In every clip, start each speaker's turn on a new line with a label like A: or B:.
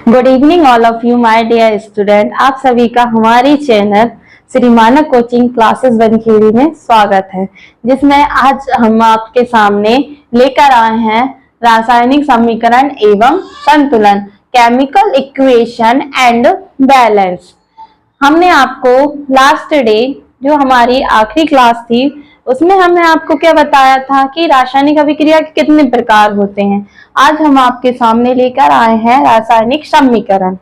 A: Good evening all of you my dear student. आप सभी का हमारी चैनल श्री मानक कोचिंग क्लासेस वनखेड़ी में स्वागत है, जिसमें आज हम आपके सामने लेकर आए हैं रासायनिक समीकरण एवं संतुलन, केमिकल इक्वेशन एंड बैलेंस। हमने आपको लास्ट डे जो हमारी आखिरी क्लास थी उसमें हमने आपको क्या बताया था कि रासायनिक अभिक्रिया के कितने प्रकार होते हैं। आज हम आपके सामने लेकर आए हैं रासायनिक समीकरण।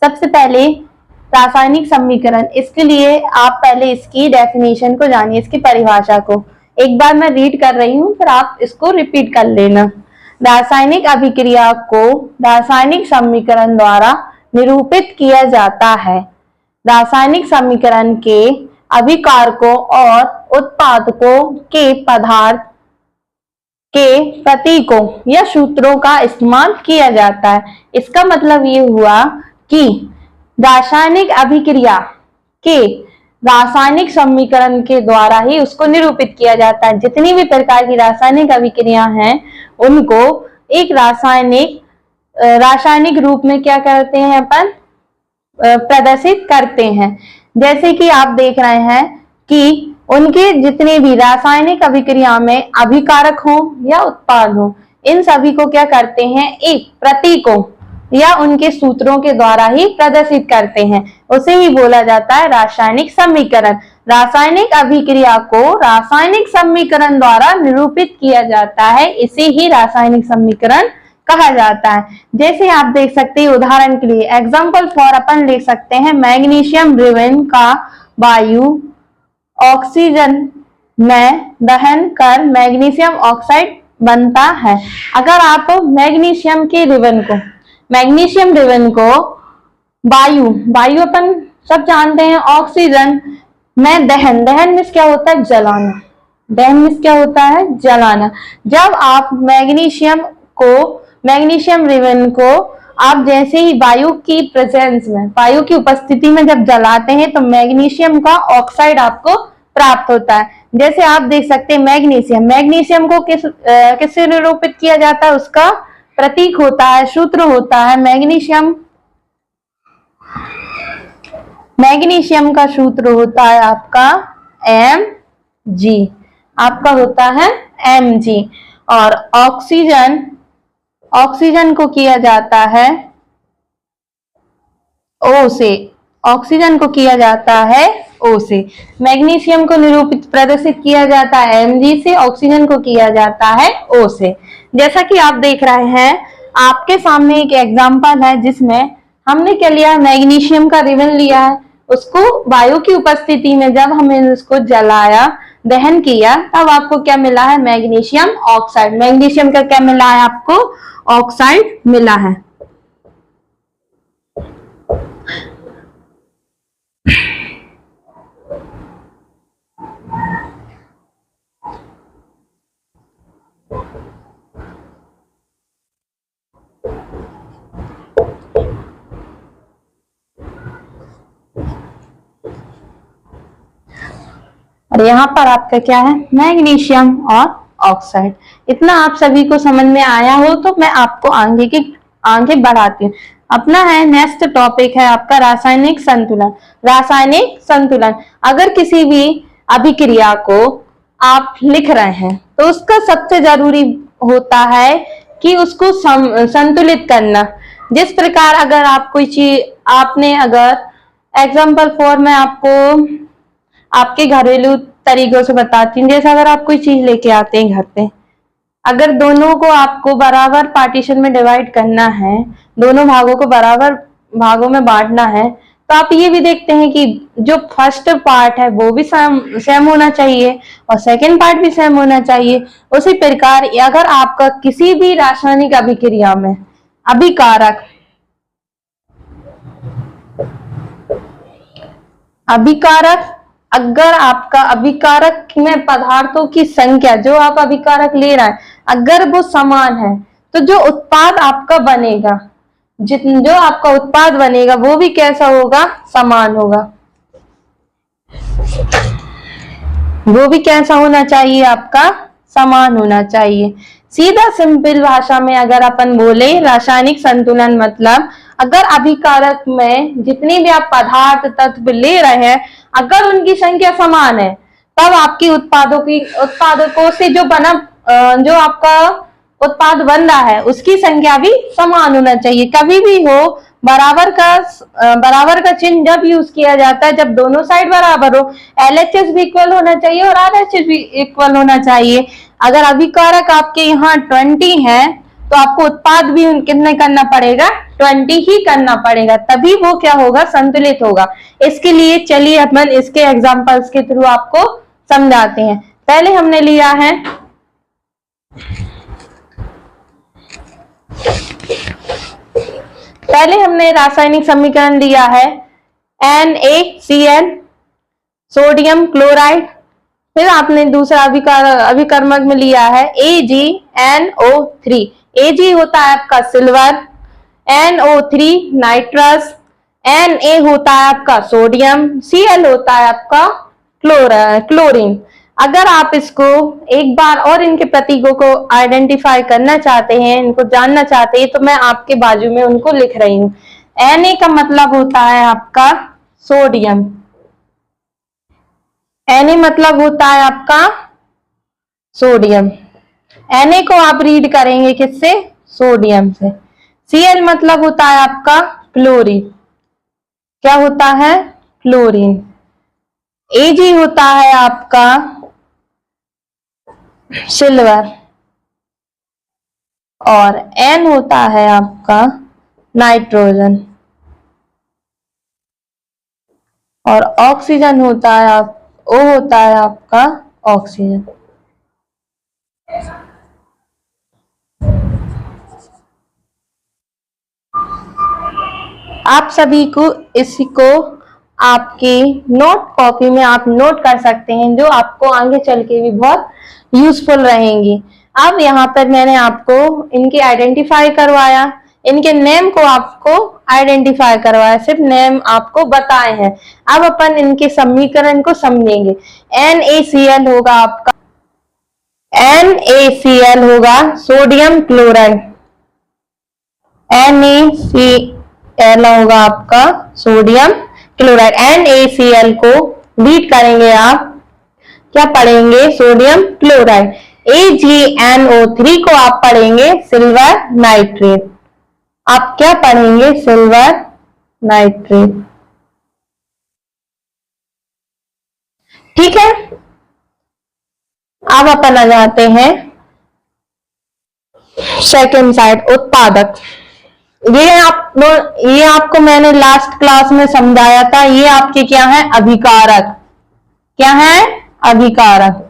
A: सबसे पहले रासायनिक समीकरण, इसके लिए आप पहले इसकी डेफिनेशन को जानिए, इसकी परिभाषा को। एक बार मैं रीड कर रही हूँ, फिर आप इसको रिपीट कर लेना। रासायनिक अभिक्रिया को रासायनिक समीकरण द्वारा निरूपित किया जाता है। रासायनिक समीकरण के अभिकारकों और उत्पादकों के पदार्थ के प्रतीकों या सूत्रों का इस्तेमाल किया जाता है। इसका मतलब ये हुआ कि रासायनिक अभिक्रिया के रासायनिक समीकरण के द्वारा ही उसको निरूपित किया जाता है। जितनी भी प्रकार की रासायनिक अभिक्रिया हैं उनको एक रासायनिक रूप में क्या करते हैं, अपन प्रदर्शित करते हैं। जैसे कि आप देख रहे हैं कि उनके जितने भी रासायनिक अभिक्रिया में अभिकारक हो या उत्पाद हो, इन सभी को क्या करते हैं, एक प्रतीकों या उनके सूत्रों के द्वारा ही प्रदर्शित करते हैं। उसे ही बोला जाता है रासायनिक समीकरण। रासायनिक अभिक्रिया को रासायनिक समीकरण द्वारा निरूपित किया जाता है, इसे ही रासायनिक समीकरण कहा जाता है। जैसे आप देख सकते हैं, उदाहरण के लिए एग्जाम्पल फॉर अपन ले सकते हैं, मैग्नीशियम रिवन का वायु ऑक्सीजन में दहन कर मैग्नीशियम ऑक्साइड बनता है। अगर आप मैग्नीशियम रिवन को वायु अपन सब जानते हैं, ऑक्सीजन में दहन मीन्स क्या होता है, जलाना। दहन मीन्स क्या होता है, जलाना। जब आप मैग्नीशियम रिवन को आप जैसे ही वायु की प्रेजेंस में, वायु की उपस्थिति में जब जलाते हैं तो मैग्नीशियम का ऑक्साइड आपको प्राप्त होता है। जैसे आप देख सकते हैं मैग्नीशियम को किससे निरूपित किया जाता है, उसका प्रतीक होता है, सूत्र होता है मैग्नीशियम का सूत्र होता है आपका Mg, आपका होता है Mg। और ऑक्सीजन को किया जाता है O से। मैग्नीशियम को प्रदर्शित किया जाता है Mg से, ऑक्सीजन को किया जाता है O से। जैसा कि आप देख रहे हैं, आपके सामने एक एग्जांपल है जिसमें हमने क्या लिया, मैग्नीशियम का रिबन लिया है। उसको वायु की उपस्थिति में जब हमने उसको जलाया, दहन किया, तब आपको क्या मिला है, मैग्नीशियम ऑक्साइड। मैग्नीशियम का क्या मिला है आपको, ऑक्साइड मिला है। और यहाँ पर आपका क्या है, मैग्नीशियम और ऑक्साइड। इतना आप सभी को समझ में आया हो तो मैं आपको आगे बढ़ाती हूँ। अपना है नेक्स्ट टॉपिक है आपका रासायनिक संतुलन। रासायनिक संतुलन, अगर किसी भी अभिक्रिया को आप लिख रहे हैं तो उसका सबसे जरूरी होता है कि उसको संतुलित करना। जिस प्रकार अगर आप कोई चीज, आपने अगर एग्जाम्पल फॉर मैं आपको आपके घरेलू तरीकों से बताती हूँ। जैसे अगर आप कोई चीज लेके आते हैं घर पे, अगर दोनों को आपको बराबर पार्टीशन में डिवाइड करना है, दोनों भागों को बराबर भागों में बांटना है, तो आप ये भी देखते हैं कि जो फर्स्ट पार्ट है वो भी सेम होना चाहिए और सेकंड पार्ट भी सेम होना चाहिए। उसी प्रकार अगर आपका किसी भी रासायनिक अभिक्रिया में अभिकारक अगर आपका अभिकारक में पदार्थों की संख्या, जो आप अभिकारक ले रहे हैं, अगर वो समान है तो जो उत्पाद आपका बनेगा, जो आपका उत्पाद बनेगा वो भी कैसा होगा, समान होगा। वो भी कैसा होना चाहिए, आपका समान होना चाहिए। सीधा सिंपल भाषा में अगर अपन बोले, रासायनिक संतुलन मतलब अगर अभिकारक में जितनी भी आप पदार्थ तत्व ले रहे हैं, अगर उनकी संख्या समान है, तब आपकी उत्पादकों से जो आपका उत्पाद बन रहा है उसकी संख्या भी समान होना चाहिए। कभी भी हो बराबर का चिन्ह जब यूज किया जाता है, जब दोनों साइड बराबर हो, LHS भी इक्वल होना चाहिए और RHS भी इक्वल होना चाहिए। अगर अभिकारक आपके यहाँ 20 है तो आपको उत्पाद भी कितने करना पड़ेगा, 20 ही करना पड़ेगा, तभी वो क्या होगा, संतुलित होगा। इसके लिए चलिए अपन इसके एग्जांपल्स के थ्रू आपको समझाते हैं। पहले हमने लिया है रासायनिक समीकरण लिया है NaCl सोडियम क्लोराइड। फिर आपने दूसरा अभिकर्मक में लिया है AgNO3। Ag होता है आपका सिल्वर, NO3 नाइट्रस, Na होता है आपका सोडियम, Cl होता है आपका क्लोरीन। अगर आप इसको एक बार और इनके प्रतीकों को आइडेंटिफाई करना चाहते हैं, इनको जानना चाहते हैं, तो मैं आपके बाजू में उनको लिख रही हूं। Na का मतलब होता है आपका सोडियम, Na मतलब होता है आपका सोडियम। Na को आप रीड करेंगे किससे, सोडियम से। Cl मतलब होता है आपका क्लोरीन, क्या होता है, क्लोरीन। Ag होता है आपका सिल्वर और N होता है आपका नाइट्रोजन और ऑक्सीजन होता है O होता है आपका ऑक्सीजन। आप सभी को इसको आपके नोट कॉपी में आप नोट कर सकते हैं, जो आपको आगे चल के भी बहुत यूजफुल रहेंगी। अब यहाँ पर मैंने आपको इनके आइडेंटिफाई करवाया, इनके नेम को आपको आइडेंटिफाई करवाया, सिर्फ नेम आपको बताए हैं। अब अपन इनके समीकरण को समझेंगे। NaCl होगा आपका, NaCl होगा सोडियम क्लोराइड, NaCl होगा आपका सोडियम क्लोराइड। NaCl को रीड करेंगे आप, क्या पढ़ेंगे, सोडियम क्लोराइड। AgNO3 को आप पढ़ेंगे सिल्वर नाइट्रेट, आप क्या पढ़ेंगे, सिल्वर नाइट्रेट। ठीक है, अब अपन आ जाते हैं सेकेंड साइड, उत्पादक। ये आपको मैंने लास्ट क्लास में समझाया था। ये आपके क्या है, अभिकारक, क्या है, अभिकारक।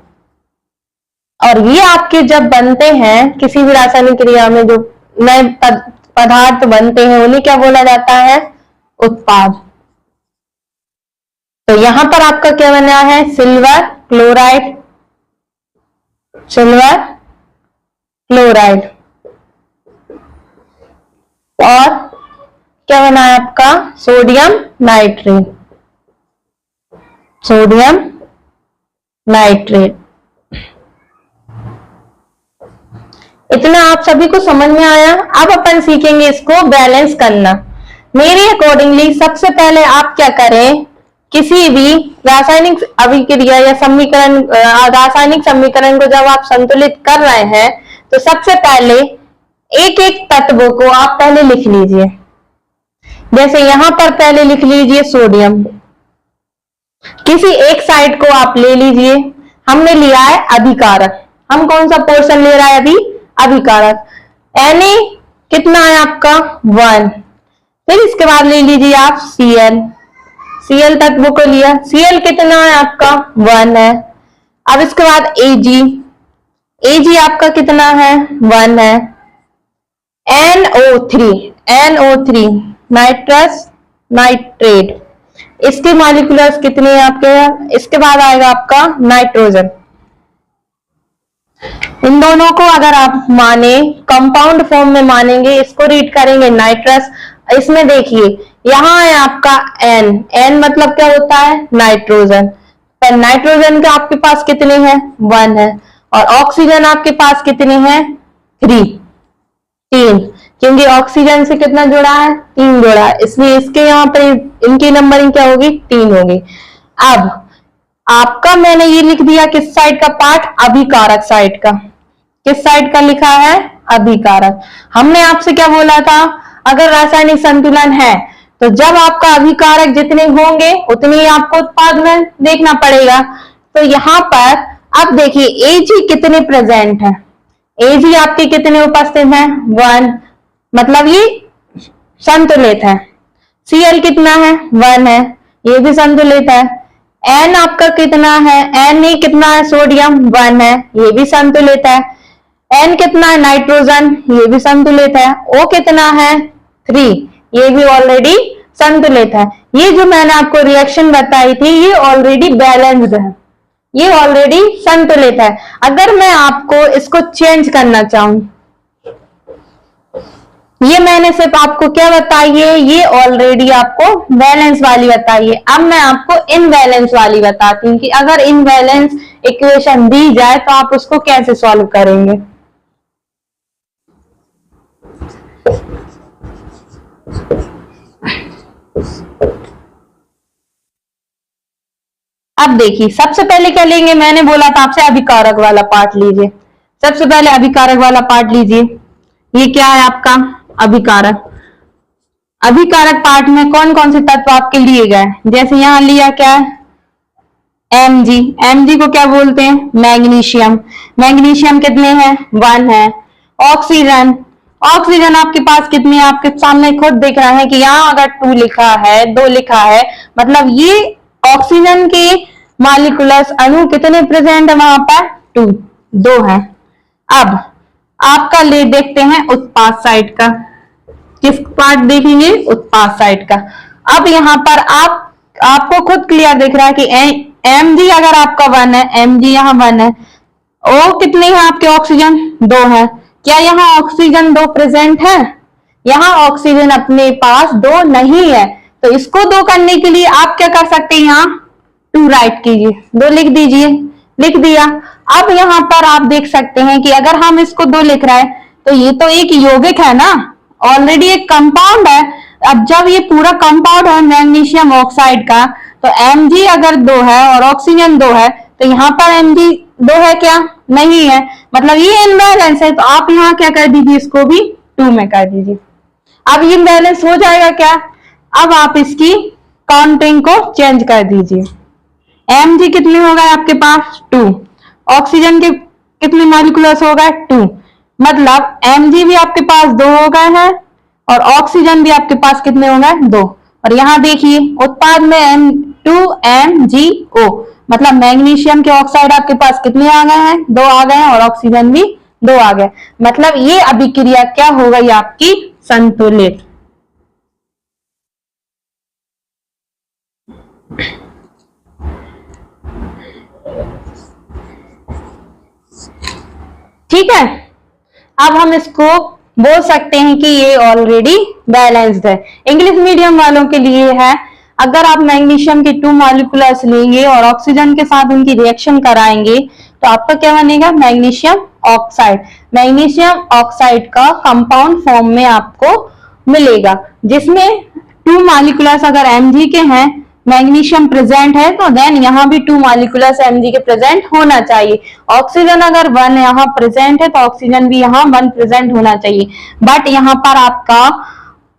A: और ये आपके जब बनते हैं किसी भी रासायनिक क्रिया में, जो नए पदार्थ बनते हैं उन्हें क्या बोला जाता है, उत्पाद। तो यहां पर आपका क्या बना है, सिल्वर क्लोराइड, सिल्वर क्लोराइड। और क्या बना है आपका, सोडियम नाइट्रेट, सोडियम नाइट्रेट। इतना आप सभी को समझ में आया। अब अपन सीखेंगे इसको बैलेंस करना। मेरे अकॉर्डिंगली सबसे पहले आप क्या करें, किसी भी रासायनिक अभिक्रिया या समीकरण, रासायनिक समीकरण को जब आप संतुलित कर रहे हैं, तो सबसे पहले एक एक तत्वों को आप पहले लिख लीजिए। जैसे यहां पर पहले लिख लीजिए सोडियम, किसी एक साइड को आप ले लीजिए। हमने लिया है अभिकारक, हम कौन सा पोर्शन ले रहा है अभी, अभिकारक। Na कितना है आपका, 1। फिर इसके बाद ले लीजिए आप Cl, Cl तत्व को लिया, Cl कितना है आपका, 1 है। अब इसके बाद Ag आपका कितना है, 1 है। NO3 नाइट्रस नाइट्रेट, इसके मॉलिक्यूलर्स कितने हैं आपके। इसके बाद आएगा आपका नाइट्रोजन। इन दोनों को अगर आप माने कंपाउंड फॉर्म में मानेंगे, इसको रीड करेंगे नाइट्रस। इसमें देखिए यहां है आपका N मतलब क्या होता है, नाइट्रोजन। पर नाइट्रोजन का आपके पास कितने हैं, 1 है। और ऑक्सीजन आपके पास कितने हैं, 3। क्योंकि ऑक्सीजन से कितना जुड़ा है, 3 जुड़ा है, इसलिए इसके यहाँ पर इनकी नंबरिंग क्या होगी, 3 होगी। अब आपका मैंने ये लिख दिया किस साइड का पार्ट, अभिकारक साइड का। किस साइड का लिखा है, अभिकारक। हमने आपसे क्या बोला था, अगर रासायनिक संतुलन है तो जब आपका अभिकारक जितने होंगे उतने ही आपको उत्पाद में देखना पड़ेगा। तो यहाँ पर अब देखिए Ag कितने प्रेजेंट है, Ag आपके कितने उपस्थित हैं, 1, मतलब ये संतुलित है। Cl कितना है, 1 है, ये भी संतुलित है। N आपका कितना है, Na कितना है, सोडियम 1 है, ये भी संतुलित है। N कितना है, नाइट्रोजन, ये भी संतुलित है। O कितना है, 3, ये भी ऑलरेडी संतुलित है। ये जो मैंने आपको रिएक्शन बताई थी ये ऑलरेडी बैलेंस्ड है, ये ऑलरेडी संतुलित है। अगर मैं आपको इसको चेंज करना चाहूं, ये मैंने सिर्फ आपको क्या बताई है, ये ऑलरेडी आपको बैलेंस वाली बताई है। अब मैं आपको इनबैलेंस वाली बताती हूँ कि अगर इनबैलेंस इक्वेशन दी जाए तो आप उसको कैसे सॉल्व करेंगे। अब देखिए सबसे पहले क्या लेंगे, मैंने बोला था आपसे अभिकारक वाला पार्ट लीजिए। सबसे पहले अभिकारक वाला पार्ट लीजिए। ये क्या है आपका अभिकारक। अभिकारक पार्ट में कौन कौन से तत्व आपके लिए गए, जैसे यहां लिया क्या है, Mg। Mg को क्या बोलते हैं, मैग्नीशियम। मैग्नीशियम कितने हैं, 1 है। ऑक्सीजन, ऑक्सीजन आपके पास कितने, आपके सामने खुद दिख रहा है कि यहाँ अगर 2 लिखा है, 2 लिखा है, मतलब ये ऑक्सीजन के मॉलिक्यूलस अणु कितने प्रेजेंट है वहां पर, 2 है। अब आपका ले देखते हैं उत्पाद साइड का। किस पार्ट देखेंगे, उत्पाद साइड का। अब यहाँ पर आपको खुद क्लियर दिख रहा है कि Mg अगर आपका 1 है, Mg यहाँ 1 है। O कितने हैं आपके, ऑक्सीजन 2 है। क्या यहाँ ऑक्सीजन 2 प्रेजेंट है, यहाँ ऑक्सीजन अपने पास 2 नहीं है। तो इसको 2 करने के लिए आप क्या कर सकते हैं, यहाँ 2 राइट कीजिए, 2 लिख दीजिए, लिख दिया। अब यहाँ पर आप देख सकते हैं कि अगर हम इसको 2 लिख रहे हैं तो ये तो एक यौगिक है ना, ऑलरेडी एक कंपाउंड है। अब जब ये पूरा कंपाउंड है मैग्नीशियम ऑक्साइड का, तो Mg अगर 2 है और ऑक्सीजन 2 है तो यहाँ पर Mg 2 है क्या, नहीं है, मतलब ये इनबैलेंस है। तो आप यहाँ क्या कर दीजिए, इसको भी 2 में कर दीजिए। अब ये इनबैलेंस हो जाएगा क्या, अब आप इसकी काउंटिंग को चेंज कर दीजिए। Mg कितने हो गए आपके पास, 2। ऑक्सीजन के कितने मॉलिक्यूल्स हो गए, 2, मतलब Mg भी आपके पास 2 हो गए हैं और ऑक्सीजन भी आपके पास कितने हो गए, 2। और यहाँ देखिए उत्पाद में 2MgO, मतलब मैग्नीशियम के ऑक्साइड आपके पास कितने आ गए हैं, 2 आ गए हैं और ऑक्सीजन भी 2 आ गए। मतलब ये अभिक्रिया क्या हो गई आपकी, संतुलित। ठीक है, अब हम इसको बोल सकते हैं कि ये ऑलरेडी बैलेंस्ड है। इंग्लिश मीडियम वालों के लिए है, अगर आप मैग्नीशियम के 2 मॉलिक्यूल्स लेंगे और ऑक्सीजन के साथ उनकी रिएक्शन कराएंगे तो आपका क्या बनेगा, मैग्नीशियम ऑक्साइड। मैग्नीशियम ऑक्साइड का कंपाउंड फॉर्म में आपको मिलेगा, जिसमें 2 मॉलिक्यूल्स अगर Mg के हैं, मैग्नीशियम प्रेजेंट है, तो देन यहाँ भी 2 मॉलिक्यूल्स Mg के प्रेजेंट होना चाहिए। ऑक्सीजन अगर 1 यहाँ प्रेजेंट है तो ऑक्सीजन भी यहाँ 1 प्रेजेंट होना चाहिए। बट यहाँ पर आपका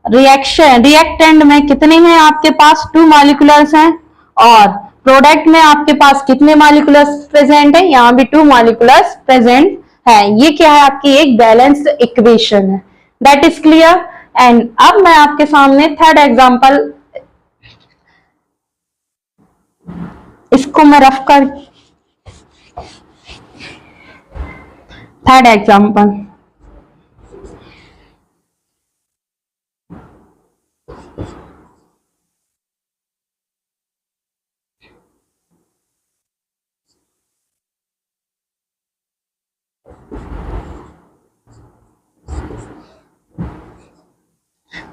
A: रिएक्टेंट में कितने हैं आपके पास, 2 मॉलिक्यूल्स हैं, और प्रोडक्ट में आपके पास कितने मॉलिक्यूल्स प्रेजेंट है, यहाँ भी 2 मॉलिक्यूल्स प्रेजेंट है। ये क्या है, आपकी एक बैलेंस्ड इक्वेशन है। That is clear. एंड अब मैं आपके सामने थर्ड एग्जांपल, इसको मैं रफ कर, थर्ड एग्जांपल,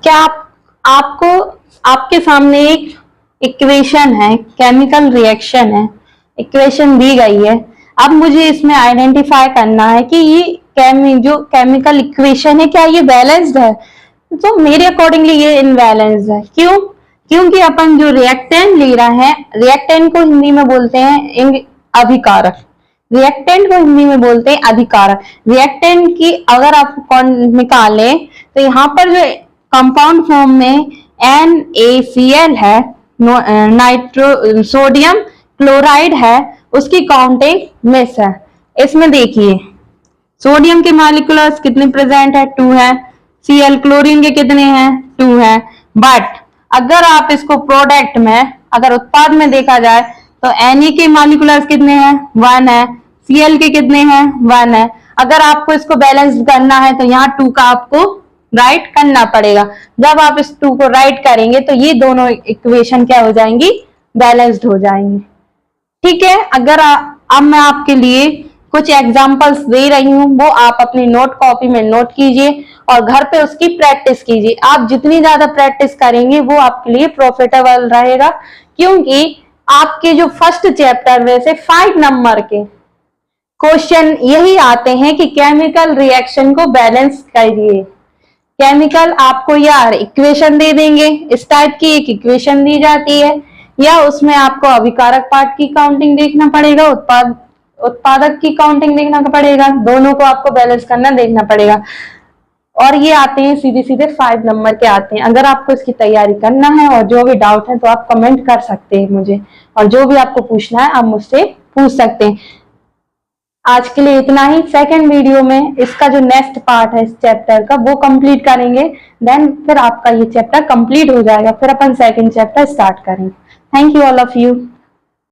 A: क्या आपको आपके सामने एक इक्वेशन है, केमिकल रिएक्शन है, इक्वेशन दी गई है। अब मुझे इसमें आइडेंटिफाई करना है कि ये जो केमिकल इक्वेशन है क्या ये बैलेंस्ड है? तो मेरे अकॉर्डिंगली ये इनबैलेंस्ड है। क्यों? क्योंकि अपन जो रिएक्टेंट ले रहा है, रिएक्टेंट को हिंदी में बोलते हैं अभिकारक, रिएक्टेंट को हिंदी में बोलते हैं अधिकारक। रिएक्टेंट की अगर आप निकालें तो यहाँ पर जो कंपाउंड फॉर्म में NaCl है, सोडियम क्लोराइड है, उसकी काउंटिंग मिस है। इसमें देखिए सोडियम के मॉलिक्यूलर्स कितने प्रेजेंट है? 2 है। Cl क्लोरीन के कितने हैं? 2 है। बट अगर आप इसको प्रोडक्ट में, अगर उत्पाद में देखा जाए तो Na के मॉलिक्यूलर्स कितने हैं? 1 है। Cl के कितने हैं? 1 है। अगर आपको इसको बैलेंस करना है तो यहाँ 2 का आपको राइट करना पड़ेगा। जब आप इस 2 को राइट करेंगे तो ये दोनों इक्वेशन क्या हो जाएंगी? बैलेंस्ड हो जाएंगी। ठीक है। अगर अब मैं आपके लिए कुछ एग्जांपल्स दे रही हूँ, वो आप अपनी नोट कॉपी में नोट कीजिए और घर पे उसकी प्रैक्टिस कीजिए। आप जितनी ज्यादा प्रैक्टिस करेंगे वो आपके लिए प्रॉफिटेबल रहेगा, क्योंकि आपके जो फर्स्ट चैप्टर में से 5 नंबर के क्वेश्चन यही आते हैं कि केमिकल रिएक्शन को बैलेंस करिए। केमिकल आपको यार इक्वेशन दे देंगे, इस टाइप की एक इक्वेशन दी जाती है, या उसमें आपको अभिकारक पार्ट की काउंटिंग देखना पड़ेगा, उत्पादक की काउंटिंग देखना पड़ेगा, दोनों को आपको बैलेंस करना देखना पड़ेगा। और ये आते हैं सीधे सीधे 5 नंबर के आते हैं। अगर आपको इसकी तैयारी करना है और जो भी डाउट है तो आप कमेंट कर सकते हैं मुझे, और जो भी आपको पूछना है आप मुझसे पूछ सकते हैं। आज के लिए इतना ही। सेकंड वीडियो में इसका जो नेक्स्ट पार्ट है इस चैप्टर का वो कंप्लीट करेंगे, देन फिर आपका ये चैप्टर कंप्लीट हो जाएगा, फिर अपन सेकंड चैप्टर स्टार्ट करेंगे। Thank you all of you.